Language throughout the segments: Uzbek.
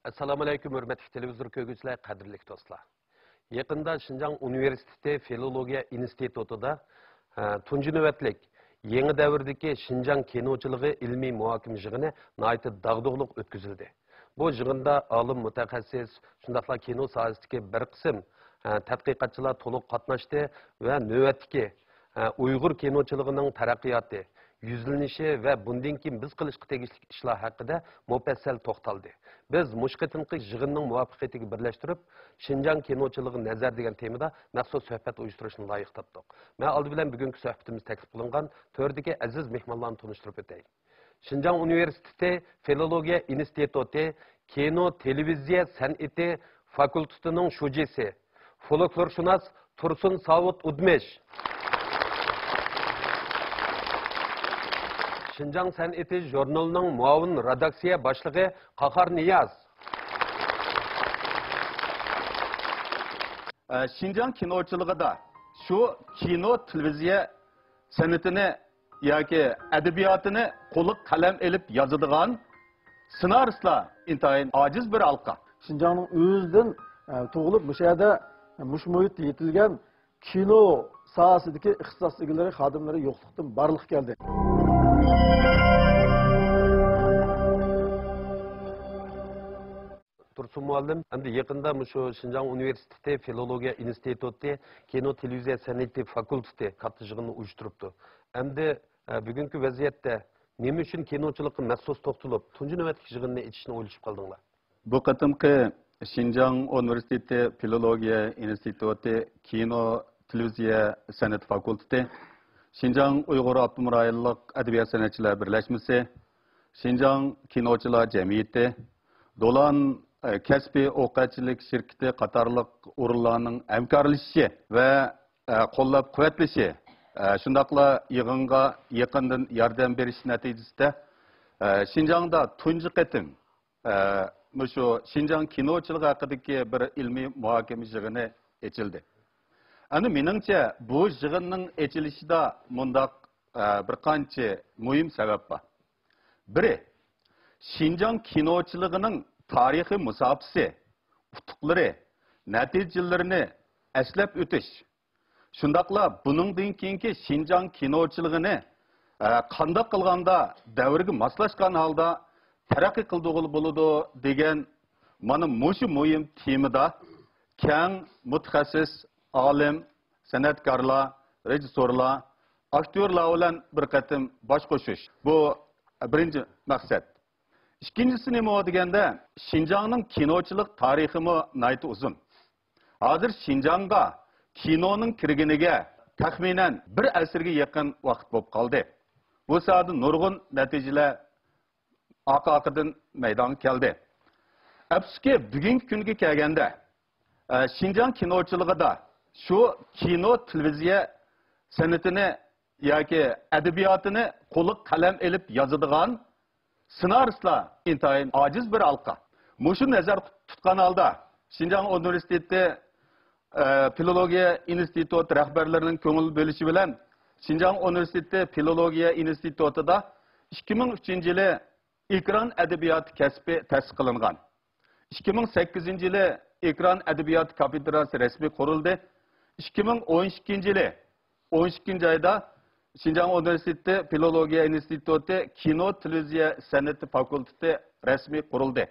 Assalamu alaykum, hürmetli televizyon köygüçüler, qadrli dostlar. Yakında Şinjan Üniversitesi Filologiya İnstitutu'da tuncu növetlik yeni devirdeki Şinjan kinoçılığı ilmi muhakim jığını naiti dağdığılık ötküzüldü. Bu jığında alim mutakassis, şundaqla kino sahasındaki bir kısım tadqiqatçılar toluq qatnaştı ve növetdeki Uyghur kinoçılığının taraqqiyatı, yüzlenishi ve bundan keyin biz qilishga tegishli ishlar haqida mufassal to'xtaldi. Biz mushqitinqi yig'inning muvaffaqiyatiga birlashtirib, Şinjan kinochiligi nazar degan temada maxsus suhbat uyushtirishni loyiq topdik. Men oldi bilan bugungi suhbatimiz taklif qilingan to'rdagi aziz mehmonlarni tanishtirib o'tay. Şinjan Üniversitesi Filologiya İnstitutu Kino Televiziya San'ati Fakültesining shujisi, folklorshunos Tursun Savut Udmesh. Şinjan San'ati jurnalining muavin redaksiya boshlig'i Qahar Niyaz. Şinjan kinoçılığı şu kino televiziya san'atini yoki adabiyotini qo'li qalam elib yozadigan ssenaristlar intayin ojiz bir halqa. Şinjanning o'zidan tug'ilib bu yerda mush muhit yetilgan kino sohasidagi ixtisos egalari, xodimlari yo'qlikdan barliq keldi. Tursun muallim, endi yaqinda şu Şinjan Üniversitesi Filologiya İnstitutu Kino Televiziya San'ati Fakültesi katlıcılığını uyushtiribdi. Endi bugünkü vaziyatda nima uchun kinochilikqa maxsus to'xtalib, tunji navbatdagi yig'inni ichishni o'ylashib qoldinglar? Bu qatimqi Şinjan Üniversitesi Filologiya İnstitutu Kino Televiziya San'at Fakültesi, Şinjan Uyghur Avtonom rayonluq adabiyot san'atchilar birlashmasi, Şinjan Kinochilar jamiyati, Dolan kasbiy o'qituvchilik shirkati qatorliq o'rinlarning hamkorlashishi va qo'llab-quvvatlashi, shundaqla yig'inga yaqindan yordam berish natijasida Şinjanda tunji qatim shu Şinjan kinochiligi haqidagi bir ilmiy muhokama yig'ini ochildi. Ana meningcha bu yig'inning ochilishida mundaq bir qancha muhim sabab bor. Biri, Şinjan kinochiligining tarixiy musofasi, utuqlari, natijalarini eslab o'tish. Shundaqla buningdan keyingi Şinjan kinochiligini qanday qilganda davrga moslashgan holda taraqqiy qildiğul bo'ladi degan mana mushu muhim temada keng mutaxassis, olim, san'atkorlar, rejissyorlar, aktyorlar bilan bir qatim bosh qo'shish. Bu birinchi maqsad. İkincisi nima deganda, Şinjanning kinochilik tarixi nihoyat uzun. Hozir Şinjanga kinoning kirginiga taxminan bir asrga yaqin vaqt bo'lib qoldi. Bu sohada nurg'un natijalar oqaqidan maydonga keldi. Afsuski bugungi kunga kelganda Şinjan kinochiligida shu kino televiziya san'atini yoki adabiyotini qo'li qalam elib yozadigan ssenaristlar intayin ojiz bir halqa. Mushu nazar tutgan holda Şinjan Üniversitesi Filologiya İnstitutu rahbarlarining ko'ngil bo'lishi bilan Şinjan Üniversitesi Filologiya İnstitutu'da 2003-yili ekran adabiyoti kasbi ta'sis qilingan. 2008-yili ekran adabiyoti kafedrasi rasmiy qurildi. 2012-yili 12-oyda Şinjan Üniversitesi Filologiya İnstitutu Kino Televiziya San'ati Fakültesi rasmiy qurildi.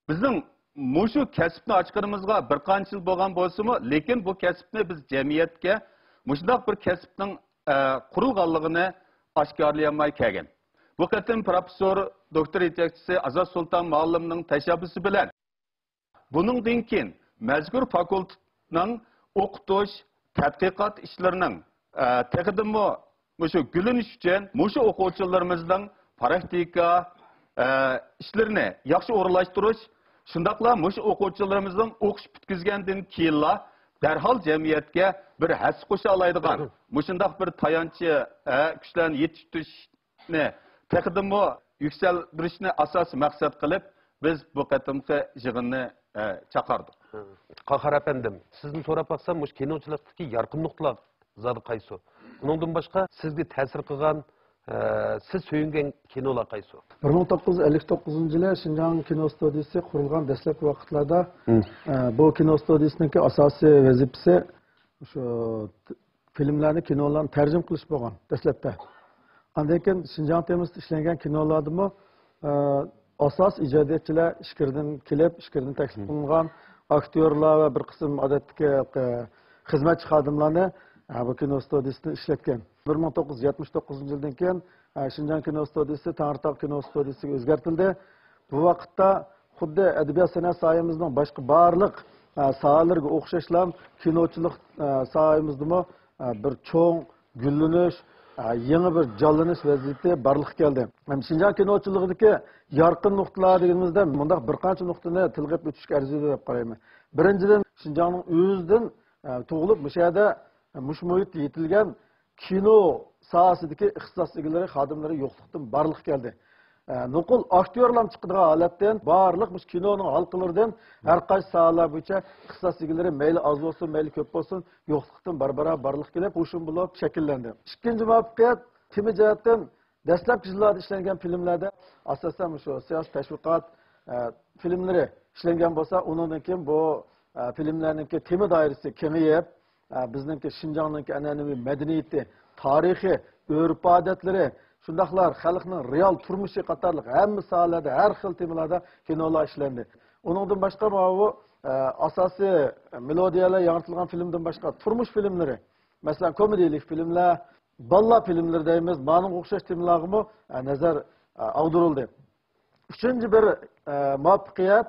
Bizning mushu kasbni ochganimizga bir qancha yil bo'lgan bo'lsa-mu, lekin bu kasbni biz jamiyatga mushundaq bir kasbning qurilganligini oshkorlayolmay kelgan. Bu qatim professor doktor yetakchisi Azat Sultan muallimning tashabbusi bilan buningdan keyin mazkur fakultetning o'qitish, tadqiqot ishlarining taqdimi mushu gulinish uchun mushu o'quvchilarimizning praktika ishlarini yaxshi o'rinlashtirish, shundaqla mushu o'quvchilarimizning o'qish bitkizgandan keyinla darhol jamiyatga bir has qo'sha oladigan mushundaq bir tayanchi kuchlarni yetishtirishni taqdimi yuksaltirishni asos maqsad qilib biz bu qatimqi yig'inni chaqirdik. Qahar efendim, sizni so'rab baksam, mush kinochilikdagi yorqin nuqtalar zodi qaysi? Bundan boshqa sizga ta'sir qilgan siz söyüngen kinolar qaysı? 1959 yılı Şinjan Kino Studiyası kurulgan dastlabki vaqtlarda bu kino studiyasining asosiy vazifasi shu filmlarni, kinolarni tarjim qilish bo'lgan dastlabda. Andan keyin Şinjan temizda ishlangan kinolardami asos ijodiyotchilar ishkirdan kelib, ishkirdan taklif qilingan aktyorlar va bir qism odatdagi xizmatchi xodimlarni bu kino studiyasida ishlatgan. 1979 yildan keyin Şinjan Kino Studiyasi Tangirtog Kino Studiyasiga o'zgartirildi. Bu vaqtda xuddi adabiyot san'at soyamizning boshqa barliq sohalarga o'xshashlam kinochilik soyamizdami bir cho'ng gullanish, yangi bir jonlanish vaziyati barliq keldi. Şinjan kinochiligidagi yorqin nuqtalar deganimizda bundaq bir qancha nuqtani tilg'ab o'tishga arziydi deb qarayman. Birinchidan Şinjanning o'zidan tug'ilib bu yerda mushmoyit yetilgan kino sohasidagi ixtisos egalari, xodimlari yo'qlikdan barliq keldi. Nuqul aktyorlar chiqadigan holatdan barliq biz kinoning halqalaridan har qaysi sohalar bo'yicha ixtisos egalari mayli oz bo'lsin, mayli ko'p bo'lsin, yo'qlikdan barbara barliq kelib, qo'shin bo'lib shakllandi. Ikkinchi muvaffaqiyat tema jihatdan dastlabki yillarda ishlangan filmlarda asosan shu siyosiy tashviqot filmlari ishlangan bo'lsa, undan keyin bu filmlarning tema doirasi kengayib, bizningki Şinjanning an'anaviy madaniyati, tarixi, urf-odatlari, shundaqlar xalqning real turmushi qatorliq hamma sohalarda, har xil temalarda kinolar ishlandi. Uningdan boshqa bu asosiy melodiyalar yangitilgan filmdan boshqa turmush filmlari, masalan komediyalik filmlar, balla filmlari deymiz, ma'lum o'xshash temalarga nazar ag'darildi. Uchinchi bir muvaffaqiyat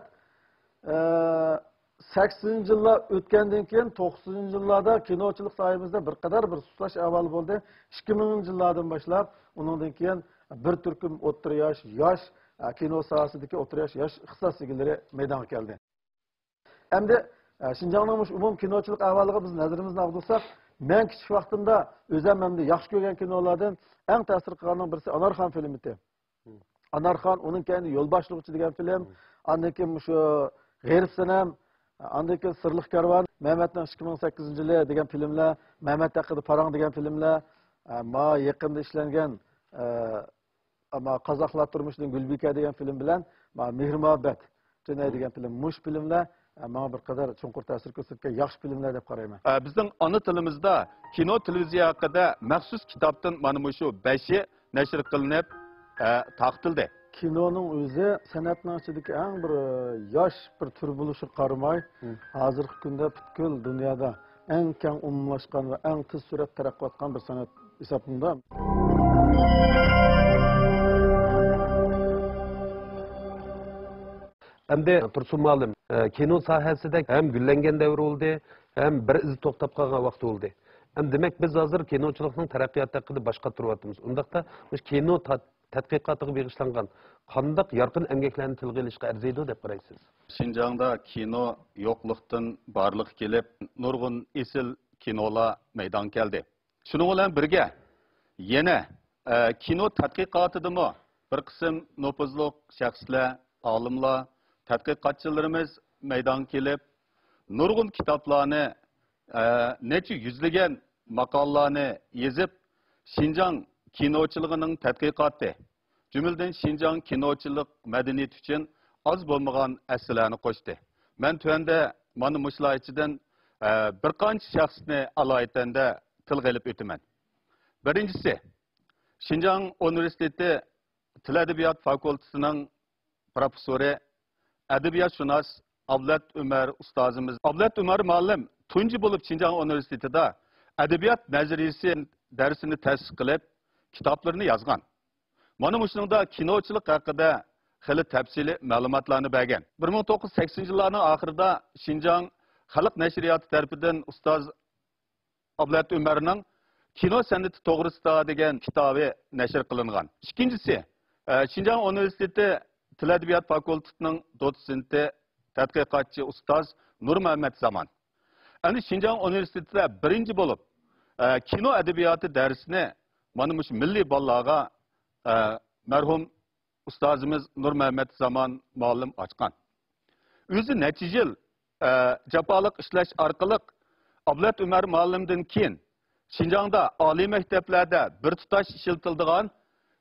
80 yillar o'tgandan keyin 90 yillarda kinochilik sohamizda bir qadar bir suslash avval bo'ldi. 2000 yillardan boshlab undan keyin bir turkum o'rta yosh kino sohasidagi o'rta yosh ixtisos egalari maydonga keldi. Endi Şinjanning umum kinochilik ahvoliga biz nazarimizni ag'dirsak, men kichik vaqtimda o'zim hamda yaxshi ko'rgan kinolardan eng ta'sir qilganning birisi Anarxon filmi edi. Anarxon, uning keyin Yo'lboshlovchi degan film, andan keyin shu G'erib sanam, andan keyin Sirliq karvon, Mehmetning 2008 yili degan filmlar, Mehmet haqida Parang degan filmlar, ma yaqinda ishlangan ama Qozoqlar turmushining Gulbika degan film bilan Mehr muhabbat degan film, mush filmlar bana bir qadar chunqur ta'sir ko'rsatgan yaxshi filmlar deb qarayman. Bizning ona tilimizda kino televiziya haqida maxsus kitobdan mana shu 5i nashr qilinib taqtildi. Kinoning o'zi san'atning ichidagi eng bir yosh bir tur bo'lishi qaramay, hozirgi kunda butkul dunyoda eng keng umumlashgan va eng tez surat taraqqiyot etgan bir san'at hisoblanadi. Endi Tursun Malim, kino sohasida ham gullangan davr bo'ldi, ham bir iz to'xtab qolgan vaqt bo'ldi. Ham demak biz hozir kinochilikning taraqqiyoti haqida boshqa turyapmiz. Undaqda kino tadqiqotiga bag'ishlangan qanday yorqin emgaklarni tilga olishga arziydi deb qaraysiz? Şinjanda kino yo'qlikdan barliq kelib, nurg'un esil kinolar maydon keldi. Shuning bilan birga yana kino tadqiqotidami bir qism nopuzliq shaxslar, olimlar, tadqiqotchilarimiz maydon kelib, nurg'un kitoblarni, necha yuzlagan maqolalarni yozib, Şinjan kinochiligining tadqiqoti, jumladan Şinjan kinochilik madaniyati uchun az bo'lmagan asarlarni qo'shdi. Men tuanda mana mushlar ichidan bir qancha shaxsni alohida tilga olib o'taman. Birinchisi, Şinjan Universiteti Til adabiyot fakultetining professori, adabiyotshunos Ablat Umar ustozimiz. Ablat Umar muallim tunji bo'lib Şinjan Universitetida adabiyot nazariyasi darsini ta'sis qilib, kitoblarni yozgan. Mana shuningda kinochilik haqida xili tafsili ma'lumotlarni bergan. 1980 yillarning oxirida Şinjan Xalq nashriyoti tarafidan ustoz Ablat Umarning Kino san'ati to'g'risida degan kitobi nashr qilingan. Ikkinchisi, Şinjan Universiteti Til adabiyot fakultetining dotsenti, tadqiqotchi ustoz Nur Muhammad Zaman. Endi Şinjan Universitetida birinchi bo'lib kino adabiyoti darsini mana shu milliy bolalarga marhum ustozimiz Nur Muhammad Zaman muallim ochgan. O'zi necha yil jafoliq ishlash orqali Ablat Umar muallimdan keyin Şinjanda oliy maktablarda bir tutash ishlatiladigan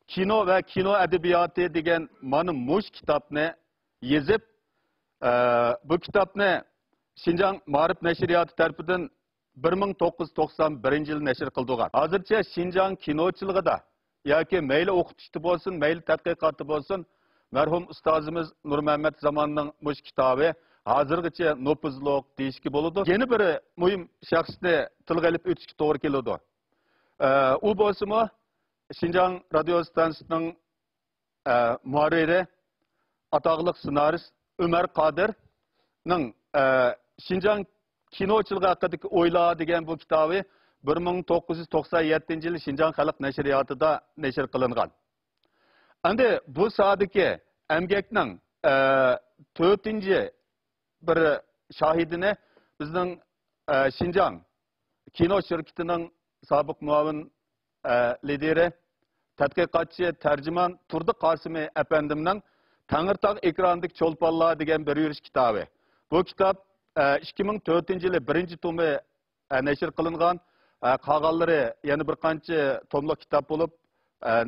kino va kino adabiyoti degan mana mush kitobni yezib, bu kitobni Şinjan Ma'rif Nashriyati tarafidan 1991 yil nashr qildigan. Hozircha Şinjan kinochiligida yoki mayli o'qitishda bo'lsin, mayli tadqiqotda bo'lsin, marhum ustozimiz Nurmuhammad Zamonning mush kitobi hozirgacha nopuzliq deyishga bo'ladi. Yana bir muhim shaxsni tilga olib o'tishga to'g'ri keladi. U bo'lsa-mu Şinjan radio stansiyasining muharriri, ataqliq ssenarist Ömer Qadirning Şinjan kinochiligi haqidagi o'ylar degan bu kitobi 1997 yil Şinjan xalq nashriyotida nashr qilingan. Endi bu sohadagi emgakning 4-chi bir shohidini bizning Şinjan kino shirkatining sobiq muavin lideri, tadqiqotchi, tarjimon Turdi Qosimi apandimning Tangirtog ekranidagi cho'lponlar degan bir yurish kitobi. Bu kitob 2004 yili 1-tomi nashr qilingan, qolganlari yana bir qancha tomli kitob bo'lib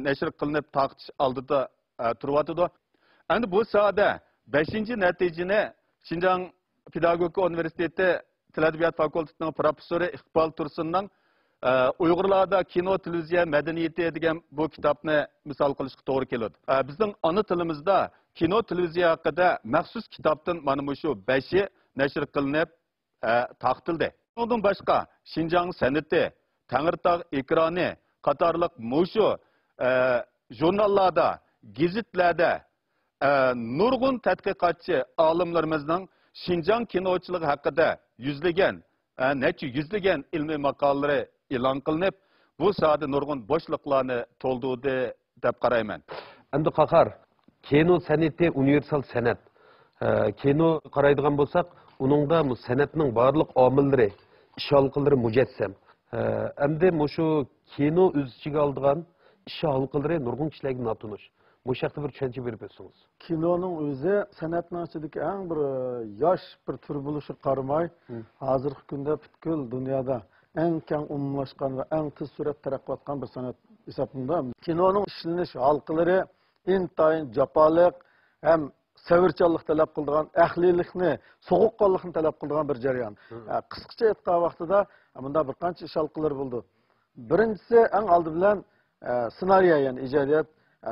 nashr qilinib taqtish oldida turyotdi. Endi bu sohada 5-natijani Şinjan Pedagogika Universiteti Til adabiyot fakultetining professori Iqbol Tursunning Uyg'urlarda kino televiziya madaniyati degan bu kitobni misol qilishga to'g'ri keladi. Bizning ona tilimizda kino televiziya haqida maxsus kitobdan mana shu 5i nashr qilinib taqtildi. Bundan boshqa Şinjan san'ati, Tangirtog ekrani qatorliq mushu jurnallarda, gazetlarda nurg'un tadqiqotchi olimlarimizning Şinjan kinochiligi haqida necha yuzlagan ilmiy maqolalari e'lon qilinib, bu sohada nurg'un bo'shliqlarni to'ldirdi deb qarayman. Endi Qahar, kino san'ati universal san'at. Kino qaraydigan bo'lsak, uningda bu san'atning barliq omillari, ish halqalari mujassam. Endi shu kino o'z ichiga oldigan ish halqalari nurg'un kishilarga notunish. Bu şekilde bir tushuncha berib o'tsangiz. Kinoning o'zi san'atning ichidagi eng bir yosh bir tur bo'lishi qaramay, hozirgi kunda butkul dunyoda eng keng umumlashgan va eng tez surat taraqqi etgan bir san'at hisoblanadi. Kinoning ishlanish halqalari intayin jafoliq ham savirchanlik talab qiladigan, ahlilikni, so'g'uqqonlikni talab qiladigan bir jarayon. Qisqacha aytgan vaqtida bunda bir qancha ish halqalari bo'ldi. Birinchisi eng oldi bilan ssenariy, ya'ni ijodiyat,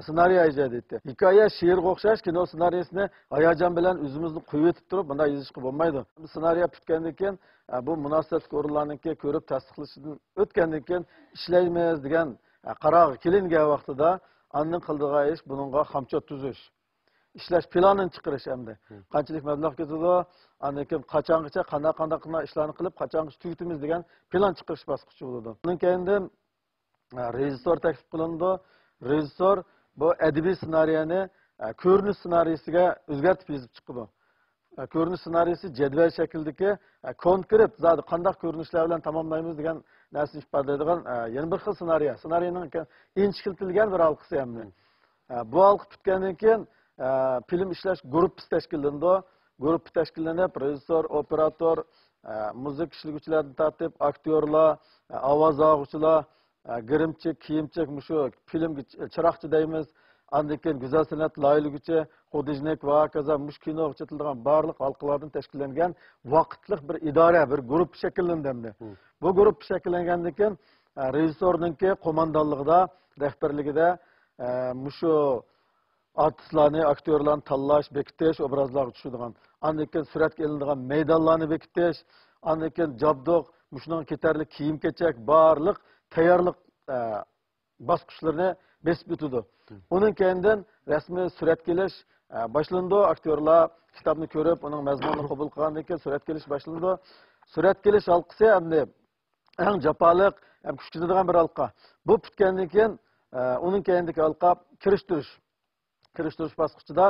senariy ijod etdi. Hikoya, she'rga o'xshash kino ssenariysini hayajon bilan o'zimizni qo'yib o'tib turib, bunda yozishga bo'lmaydi. Ssenariy bitgandan keyin bu munosabat ko'rilganiki ko'rib tasdiqlashdan o'tgandan keyin ishlaymiz degan qarorga kelingan vaqtida anning qildigan ish buningga xamchot tuzish. Ishlash planini chiqarish hamda qanchalik mablag' ketadi, andan keyin qachongacha qanday ishlarni qilib, qachongacha tugatamiz degan plan chiqarish bosqichi bo'ladi. Undan keyin rejissor taklif qilindi. Rejissor bu adabiy ssenariyni ko'rinish ssenariysiga o'zgartib yozib chiqdi. Ko'rinish ssenariysi jadval shaklidagi konkret zodi qanday ko'rinishlar bilan tamomlaymiz degan narsani ifodalaydigan yana bir xil ssenariy. Ssenariyning inchikiltirilgan bir halqasi ham. Bu halqa bitgandan keyin film ishlash guruhi tashkillandi. Guruh tashkillanib, rejissor, operator, muzik ishlovchilardan tortib, aktyorlar, ovoz og'uvchilar, girimchik, kiyimchik, shu filmga chiroqchi deymiz. Andan keyin go'zal san'at loyihalaguvchi, xudijnik va kaza mush kino o'chitilgan barliq halqalardan tashkillangan vaqtliq bir idora, bir guruh shakllandi. Bu guruh shakllangandan keyin rejissorningki qo'mondonligida, rahbarligida shu artistlarni, aktyorlarni tanlash, bekitish, obrazlarga tushadigan, andan keyin suratga ilinadigan maydonlarni bekitish, andan keyin jabdoq, shuning ketarli kiyim-kechak barliq tayyorlik bosqichlarini besib o'tdi. Uning keyindan rasmiy surat kelish boshlandi. Aktyorlar kitobni ko'rib, uning mazmunini qabul qilgandan keyin surat kelish boshlandi. Surat kelish halqasi endi eng jafoliq, ham kuch ketadigan bir halqa. Bu bitgandan keyin uning keyindagi halqa kirishtirish bosqichida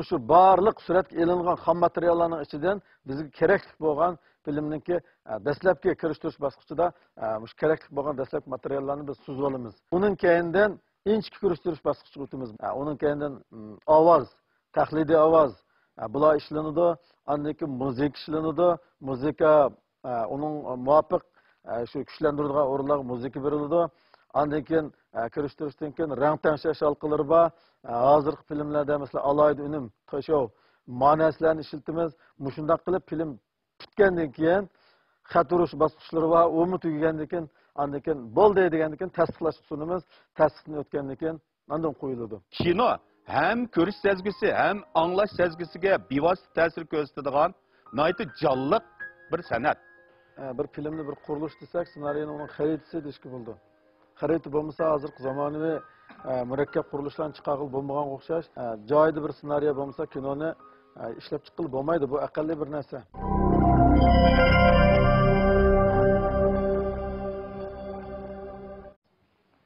shu barliq suratga ilingan xam materiallarning ichidan bizga kerakli bo'lgan filmninki dastlabki kirishtirish bosqichida shu kerakli bo'lgan dastlabki materiallarni biz suzib olamiz. Uning keyindan inchki kirishtirish bosqichiga o'tamiz. Uning keyindan ovoz, taxlidiy ovoz bular ishlanadi, andan keyin muzika ishlanadi. Muzika uning muvofiq shu kuchlantiradigan o'rinlarga muzika beriladi. Ondan keyin kirishtirishdan keyin rang tangshash halqalari bor. Hozirgi filmlarda masalan alayda unum, tashav, ma'noslarni ishlatamiz. Mushundaq qilib film bitgandan keyin xat urish bosqichlari bor. U tugagandan keyin ondan keyin bo'ldi degandan keyin tasdiqlash sunamiz. Tasdiqni o'tgandan keyin ondan qo'yiladi. Kino hem ko'rish sezgisi, hem anglash sezgisiga bevosita ta'sir ko'rsatadigan nihoyatda jonliq bir san'at. Bir filmni bir qurilish desak, ssenariyni uning xaritasi deshki bo'ldi. Xarita bo'lmasa, hozirgi zamonaviy murakkab qurilishlarni chiqarib bo'lmagan o'xshash, joyida bir ssenariy bo'lmasa, kinoni ishlab chiqilib bo'lmaydi. Bu aqalli bir narsa.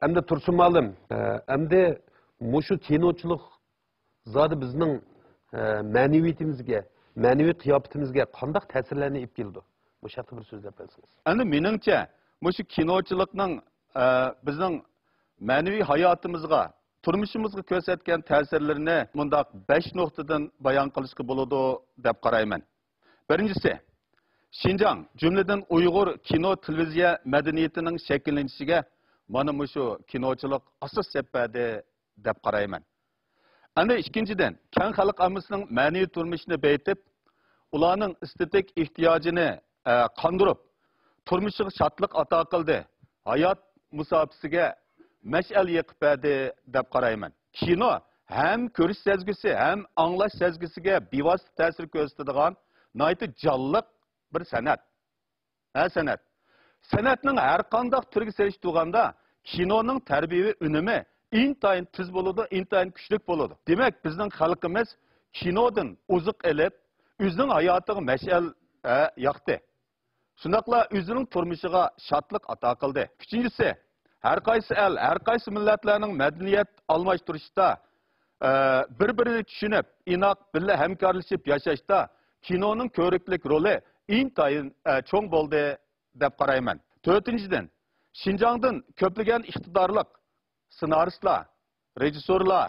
Endi Tursun Malim, endi mushu kinochilik zodi bizning ma'naviyatimizga, ma'naviy qiyofatimizga qanday ta'sirlarni olib keldi? Bu haqda bir so'zlab bersangiz. Endi meningcha, mushu kinochilikning bizning ma'naviy hayotimizga, turmushimizga ko'rsatgan ta'sirlarini bundaq 5 nuqtadan bayon qilishga bo'ladi deb qarayman. Birinchisi, Şinjan, cümleden Uyg'ur kino televiziya madaniyatining shakllanishiga mana mushu kinochilik asos sababdi deb qarayman. Endi ikkinchidan, keng xalq ommasining ma'naviy turmushini beytib, ularning estetik ehtiyojini qondirib, turmushiga shodlik ato qildi. Hayot musofasiga mash'al yiqibdi deb qarayman. Kino hem ko'rish sezgisi, hem anglash sezgisiga bevosita ta'sir ko'rsatadigan nihoyatda jonliq bir san'at. San'at. San'atning har qanday turiga selishtirganda kinoning tarbiyaviy unumi intayin tiz bo'ladi, intayin kuchli bo'ladi. Demak, bizning xalqimiz kinodan oziq elib, o'zining hayotiga mash'al yoqdi. Shundaqla o'zining turmushiga shodlik ato qildi. Uchinchisi, har qaysi el, har qaysi millatlarning madaniyat almashtirishda bir-birini tushunib, inoq birga hamkorlashib yashashda kinoning ko'riklik roli intayin cho'ng bo'ldi deb qarayman. To'rtinchidan, Şinjandan ko'plagan iqtidorli ssenaristlar, rejissyorlar,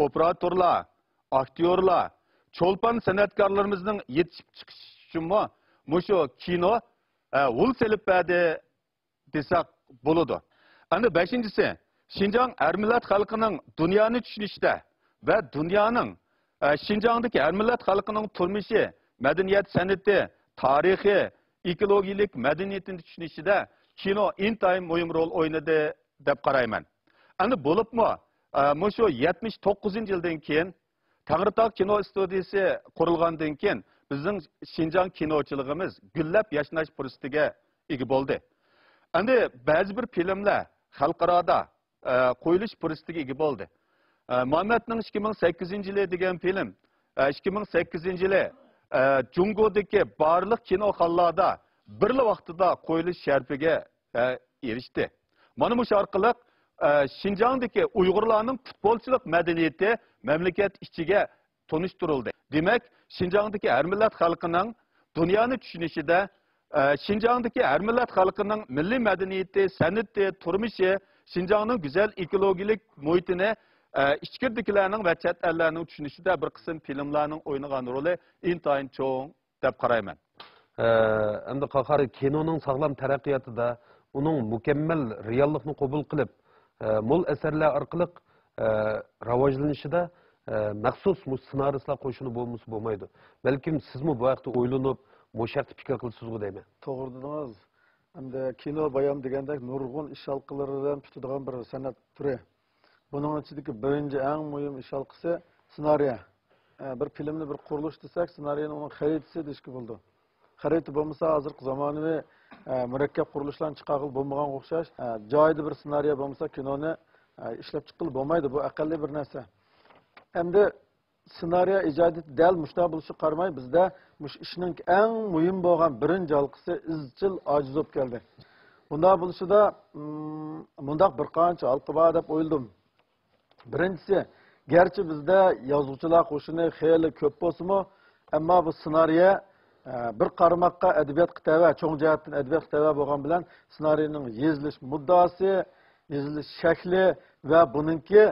operatorlar, aktyorlar, cho'lpon san'atkorlarimizning yetishib chiqishi uchunmi mushu kino ul selib berdi desak bo'ladi. Endi beshinchisi, Şinjan har millat xalqining dunyoni tushunishda va dunyoning Şinjandagi har millat xalqining turmushi, madaniyat, san'ati, tarixi, ekologik madaniyatini tushunishida kino intayin muhim rol o'ynadi deb qarayman. Endi bo'libmi, mushu 79-yildan keyin Tangritog kino studiyasi qurilgandan keyin bizning Şinjan kinochiligimiz gullab yashnash fursatiga ega bo'ldi. Endi ba'zi bir filmlar xalqaroda qo'yilish fursatiga ega bo'ldi. Muhammadning 2008-yili degan film 2008-yili Jungodagi barliq kinoxonlarda bir vaqtida qo'yilish sharfiga erishdi. Mana bu orqali Şinjandagi Uyg'urlarning futbolchilik madaniyati mamlakat ichiga tunishtirildi. Demak, Şinjandagi har millat xalqining dunyoni tushunishida, Şinjandagi har millat xalqining milliy madaniyati, san'ati, turmushi, Şinjanning go'zal ekologik muhitini ichkirdagilarning va chet ellarning tushunishida bir qism filmlarning o'ynagan roli intayin cho'ng deb qarayman. Endi qahari kinoning sog'lom taraqqiyotida uning mukammal reallikni qabul qilib, mo'l asarlar orqali rivojlanishida maxsus ssenaristlar qo'shini bo'lmasa bo'lmaydi. Balkim sizmi bu vaqtda o'ylanib, mushaqqa fikr qilsiz-ku deyman. To'g'ri dedingiz. Endi kino bayon degandek nurg'un ish halqalaridan tutadigan bir san'at turi. Buning ichidagi birinchi eng muhim ish halqasi ssenariy. Bir filmni bir qurilish desak, ssenariyni uning xaritasi deshki bo'ldi. Xarita bo'lmasa, hozirgi zamonaviy murakkab qurilishlarni chiqarib bo'lmagan o'xshash, joyida bir ssenariy bo'lmasa, kinoni ishlab chiqilib bo'lmaydi. Bu aqalli bir narsa. Endi ssenariy ijodiyat dal mushta bo'lishi qarmay, bizda mush ishning eng muhim bo'lgan birinchi halqasi izchil ojiz bo'lib keldi. Bunda bo'lishida bundaq bir qancha halqa bor deb o'yladim. Birinchisi, gerçi bizde yazıcılar qo'shini xeyli ko'p bo'lsa-mu, ammo bu ssenariy bir qaramoqqa adabiyot kitaba, cho'ng jihatdan adabiyot kitaba bo'lgan bilan ssenariyning yezilish muddaosi, yezilish shakli va buningki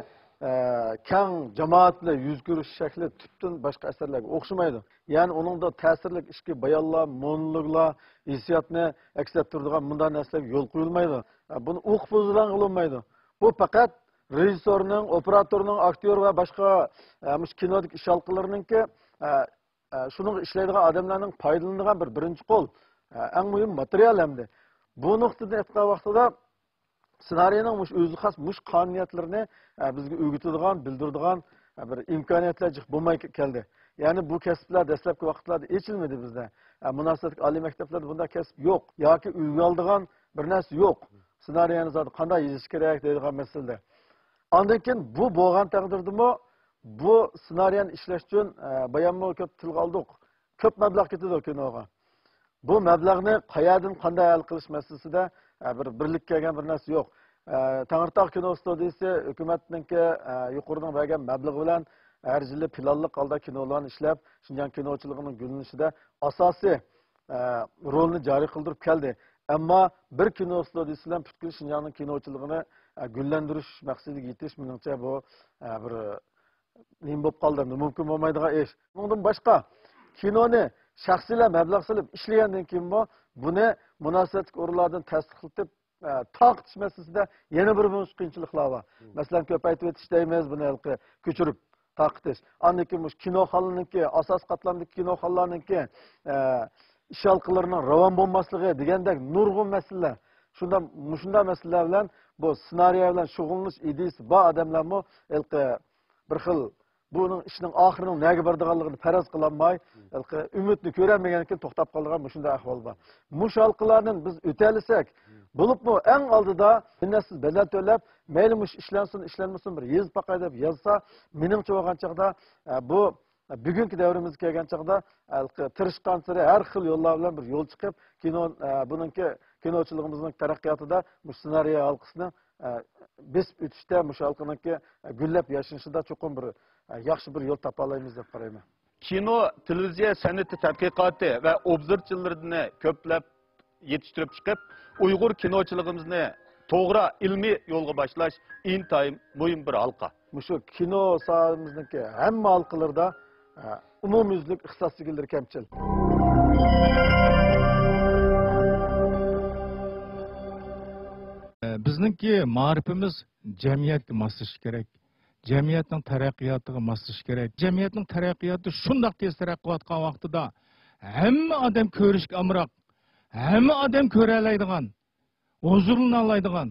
keng jamoat bilan yuz ko'rish shakli tubdan boshqa asarlarga o'xshamaydi. Ya'ni uningda ta'sirli ishki bayonlar, monologlar, hissiyotni aks ettiradigan bunday narsalarga yo'l qo'yilmaydi. buni o'qib o'zidan qilinmaydi. Bu faqat rejissyorning, operatorning, aktyor va boshqa kinodagi ish halqalarininki shuning ishlaydigan odamlarning foydalanadigan birinchi qo'l, eng muhim material hamda. Bu nuqtada aytgan vaqtida ssenariyning o'zi xos qonuniyatlarini bizga o'rgatadigan, bildiradigan bir imkoniyatlar bo'lmay keldi. Ya'ni bu kasblar dastlabki vaqtlarda echilmadi bizda. Munosabatli oliy maktablarda bunday kasb yo'q yoki uyga oldigan bir narsa yo'q. Ssenariyni zot qanday yozish kerak deydigan masalada. Ondan keyin bu bo'lgan taqdirdami bu ssenariyni ishlash uchun bayonmo ko'p tilga oldik. Ko'p mablag' ketadi kinoga. Bu mablag'ni qayerdan qanday hal qilish masalasida bir birlik kelgan bir narsa yo'q. Tangirtaq kino studiyasi hukumatninki yuqoridan bergan mablag' bilan her yili planlı holda kinolarni ishlab, Şinjan kinochiligining gullanishida asosiy rolni joriy qildirib keldi. Ammo bir kino studiyasi bilan butkul Şinjanning kinochiligini gullantirish maqsadiga yetish menimcha bu bir nima bo'lib qoldi, mumkin bo'lmaydigan ish. Bundan boshqa kinoni shaxsiylar mablag' solib ishlagandan keyin buni munosabatli o'rinlardan tasdiqlatib taqtish masalasida yana bir qiyinchiliklar bor. Masalan, ko'p aytib o'tishdaymiz buni ko'chirib taqtish. Anniki kinoxonaninki, asos qatlamdagi kinoxonalarninki ish halqalarining ravon bo'lmasligi degandek nurg'un masalalar. Shunda masalalar bilan bu ssenariy bilan shug'ullanish ideyasi bor odamlarmi bir xil buning ishning oxirining nega boradiganligini faraz qilolmay, umidni ko'rmagan ekan to'xtab qolgan shunday ahvol bor. Mush halqalarning biz o'talisak, bo'libmi eng oldida minnasiz bedel to'lab, mayli mush ishlansin, ishlanmasin bir yezib baqay deb yozsa, meningcha bo'lgan chaqda bu bugungi davrimizga kelgan chaqda tirishqan sari har xil yo'llar bilan bir yo'l chiqib, buningki kinochiligimizning taraqqiyotida bu ssenariy halqasini besib o'tishda mush halqaninki gullab yashashida cho'qim bir yaxshi bir yo'l topa olamiz deb qarayman. Kino, televiziya san'ati tadqiqoti va obzorchilarni ko'plab yetishtirib chiqib, Uyg'ur kinochiligimizni to'g'ri ilmiy yo'lga boshlash intayin muhim bir halqa. Shu kino sohamizniki hamma halqalarda umumyuzlik ixtisosliklari kamchil. Bizningki ma'rifimiz jamiyatga moslashishi kerak. Jamiyatning taraqqiyotiga moslashishi kerak. Jamiyatning taraqqiyoti shundoq tez taraqqiyotgan vaqtida hamma odam ko'rishga amroq, hamma odam ko'ra oladigan, huzurlana oladigan,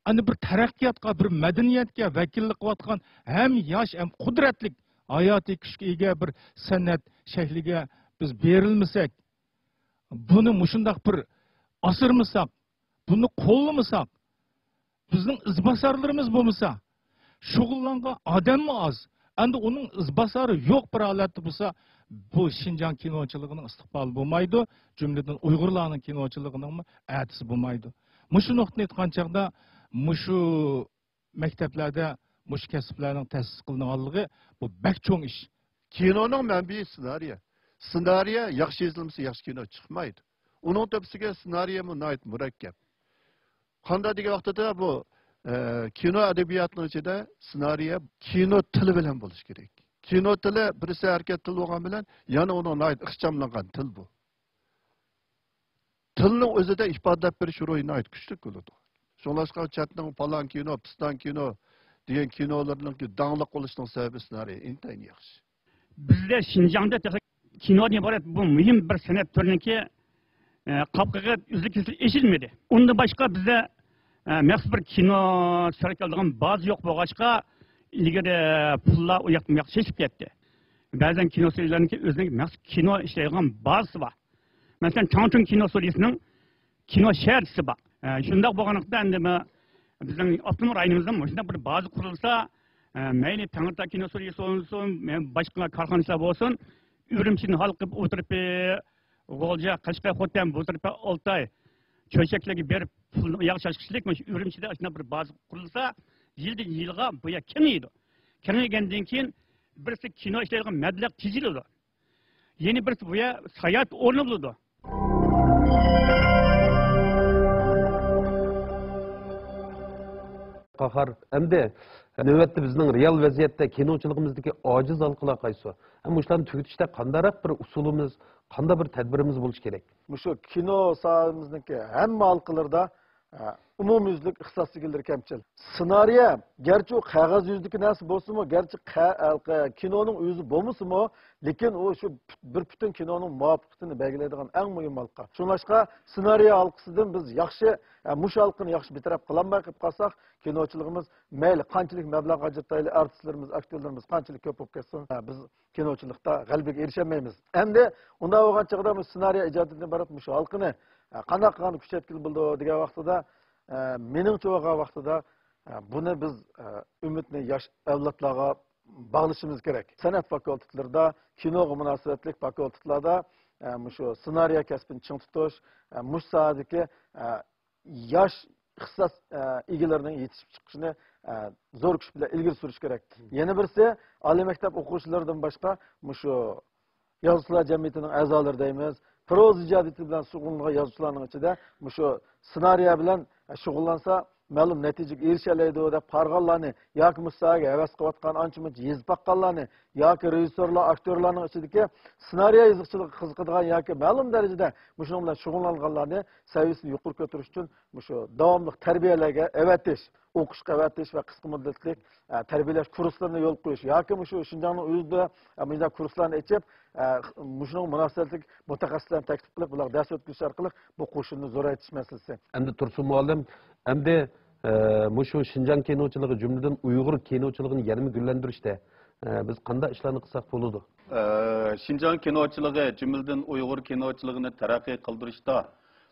ana bir taraqqiyotga, bir madaniyatga vakillik qilayotgan ham yosh, ham qudratli hayotiy kuchga ega bir san'at shakliga biz berilmasak, buni mushundoq bir asirmasak, buni qo'llamasak, bizning izbosarlarimiz bo'lmasa, shug'ullangan odammi oz, endi uning izbosari yo'q bir holatda bo'lsa, bu Şinjan kinochiligining istiqboli bo'lmaydi, jumladan Uyg'urlarning kinochiligining atisi bo'lmaydi. Mushu nuqtani aytgan chaqda, mushu maktablarda mush kasblarning ta'sis qilinganligi bu bak cho'ng ish. Kinoning manbai ssenariy. Ssenariy yaxshi yozilmasa yaxshi kino chiqmaydi. Uning tepsiga ssenariy nihoyat murakkab. Qanday degan vaqtida bu kino adabiyotining ichida ssenariy kino tili bilan bo'lishi kerak. Kino tili birisi harakat tili bo'lgan bilan yana uning nihoyat ixchamlangan til bu. Tilning o'zida ifodalab berish ro'yi nihoyat kuchli bo'ladi. Shunlashqa chatning falan kino, piston kino degan kinolarning danglik bo'lishining sababi ssenariy intayin yaxshi. Bizde Şinjan'da kinodan ibaret bu mühim bir sanat türününki kapkıya üzülük eşilmedi. Onda başka bize məxsus bir kino sərəkəldiyən bazı yox boğaçqa ilgili pulla uyaqmaq seçib getdi. Bəzən kino seriyalarının özünün məxsus kino işləyən bazısı var. Məsələn, Changchun kino seriyasının kino şəhərçisi var. Şundaq boğanlıqda əndi bizim Avtonom rayonumuzdan şundaq bir bazı qurulsa, məyli Tangırtaq kino seriyası olsun, başqa karxanalar olsun, Ürümçini halqıb oturup Golca, Qashqar, Xotan oturup Altay çöşeklerge berip yaxşı açıkçılık mı Ürümçide aslında bir bazı kurulsa yıldan yılga buya kemiydi. Kemiyenden keyin birisi kino işlerine meblağ tizildi. Yeni birisi buya sayat ornuldu. Qahar, endi navbatda bizning real vaziyatda kinochiligimizdagi ojiz halqalar qaysi? Ham shularni tugitishda qandaroq bir usulimiz, qanday bir tadbirimiz bo'lishi kerak? Shu kino sohamizniki hamma halqalarda umumyüzlük ixtisosligilar kamchil. Ssenariy gerçi o qog'oz yuzidagi narsa bo'lsa-mu, gerçi kinoning o'zi bo'lmasa-mu, lekin u shu bir butun kinoning muvofiqligini belgilaydigan eng muhim halqa. Shunlashqa ssenariy halqasidan biz yaxshi mush halqani yaxshi bitirib qolmay qilib qolsak, kinochiligimiz mayli qanchalik mablag' ajratayli, artistlarimiz, aktyorlarimiz qanchalik ko'p bo'lib ketsin, biz kinochilikda g'alabaga erishamaymiz. Endi unda bo'lgan chog'da ssenariy ijodidan iborat mush halqani qanday qilib kuchaytirib bo'ldi degan vaqtida meningcha bo'lgan vaqtida buni biz umidni yosh avlodlarga bağlışımız gerek. Sanat fakültelerinde, kinoga münasebetlik fakültelerde şu senaryo kasbini çiң tutuş, muş sahadaki yaş ixtisas egalarining yetishib chiqishini zo'r kuch bilan ilgari surish kerak. Yana birisi oliy maktab o'quvchilaridan boshqa shu yozuvchilar jamiyatining a'zolari deymiz, proz ijodiyati bilan shug'ullangan yozuvchilarning ichida shu ssenariy bilan shug'ullansa ma'lum natijaga erishalaydi deb qarg'anlarni yoki musaga havas qilayotgan ancha-muncha yezib baqqanlarni yoki rejissyorlar, aktyorlarning ichidagi ssenariy yozuvchilikka qiziqadigan yoki ma'lum darajada shu bilan shug'ullanganlarni saviyasini yuqori ko'tarish uchun shu davomli tarbiyalarga avatish, o'qishga avatish va qisqa muddatli tarbiyalash kurslarini yo'l qo'yish yoki shu Shinjongning o'zida bunday kurslarni ichib shuning munosabatli mutaxassislarni taklif qilib ular dars o'tkazish orqali bu qo'shinni zo'raytirish masalasi. Endi Tursun muallim, endi shu Shinjong kinochiligi jumladan Uyg'ur kinochiligini yanada gullantirishda biz qanday ishlarni qilsak bo'ladi? Shinjong kinochiligi jumladan Uyg'ur kinochiligini taraqqiy qildirishda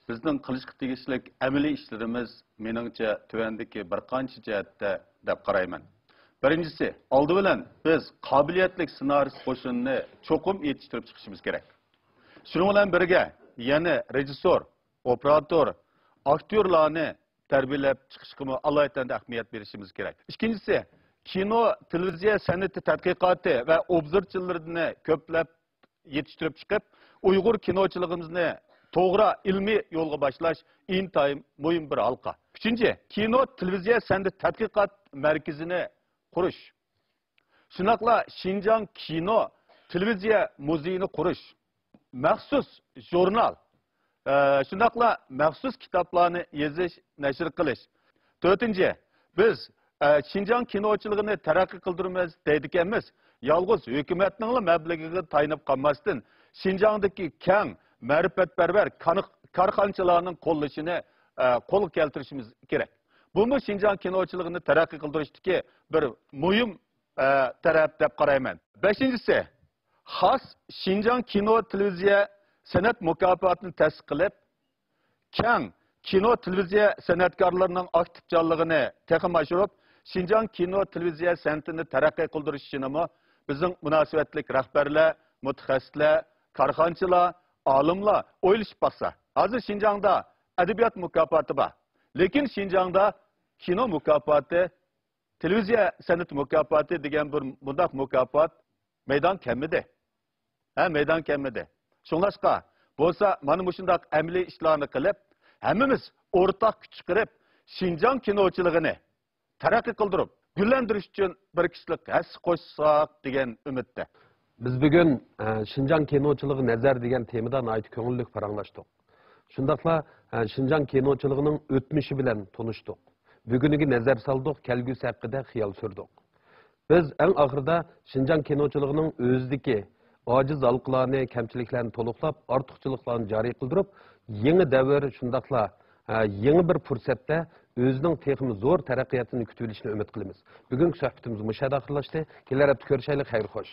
bizning qilishga tegishli amaliy ishlarimiz meningcha tuvandagi bir qancha jihatda deb qarayman. Birinchisi, oldi bilan biz qobiliyatli ssenarist qo'shinni cho'qim yetishtirib chiqishimiz kerak. Shuning bilan birga yana rejissor, operator, aktyorlarni tarbiyalab chiqishga alohida ahamiyat berishimiz kerak. Ikkinchisi, kino, televiziya san'ati tadqiqoti va obzorchilarni ko'plab yetishtirib chiqib, Uyg'ur kinochiligimizni to'g'ri ilmiy yo'lga boshlash intayin muhim bir halqa. Uchinchi, kino, televiziya san'ati tadqiqot markazini qurish. Shunaqla Shinjong kino, televiziya muzeyini qurish. Maxsus jurnal, shunaqla maxsus kitoblarni yozish, nashr qilish. To'rtinchi, biz Shinjong kinochiligini taraqqiy qildiramiz deydiganmiz. Yolg'iz hukumatning mablag'iga tayanib qolmasdan Shinjongdagi keng ma'rifatparvar korxonchilarning qo'llashini qo'lga keltirishimiz kerak. Bu Shinjong kinochiligini taraqqiy qildirishdagi bir muhim taraf deb qarayman. Beshinchisi, xos Shinjong kino televiziya san'at mukofotini ta'sis qilib, keng kino televiziya san'atkorlarining aktiv jonligini texnik oshirib, Shinjong kino televiziya san'atini taraqqiy qildirish uchun bizning munosabatli rahbarlar, mutaxassislar, korxonchilar, olimlar o'ylashib baqsa. Hozir Shinjongda adabiyot mukofoti bor. Lekin Shinjongda kino mukofoti, televiziya san'at mukofoti degan bir mudaq mukofot maydon kamidi. Maydon kamidi. Shunlashqa bo'lsa, mana shunday amaliy ishlarni qilib, hammamiz o'rtaq kuch chiqarib, Shinjong kinochiligini taraqqiy qildirib, gullantirish uchun bir kishilik hassa qo'shsak degan umidda. Biz bugun Shinjong kinochiligi nazar degan temada nayt ko'ngilli paranglashdik. Shundaqla Shinjong kinochiligining o'tmishi bilan tanishdik. Buguniga nazar soldik, kelgusi haqida xiyol surdik. Biz eng oxirida Shinjong kinochiligining o'zidagi ojiz halqalarni, kamchiliklarni to'liqlab, ortiqchiliklarni joriy qildirib, yangi davr shundaqla yangi bir fursatda o'zining texnik zo'r taraqqiyotini kutib olishni umid qilamiz. Bugungi suhbatimiz mushada oxirlashdi. Kelar hafta ko'rishaylik, xayr xo'sh.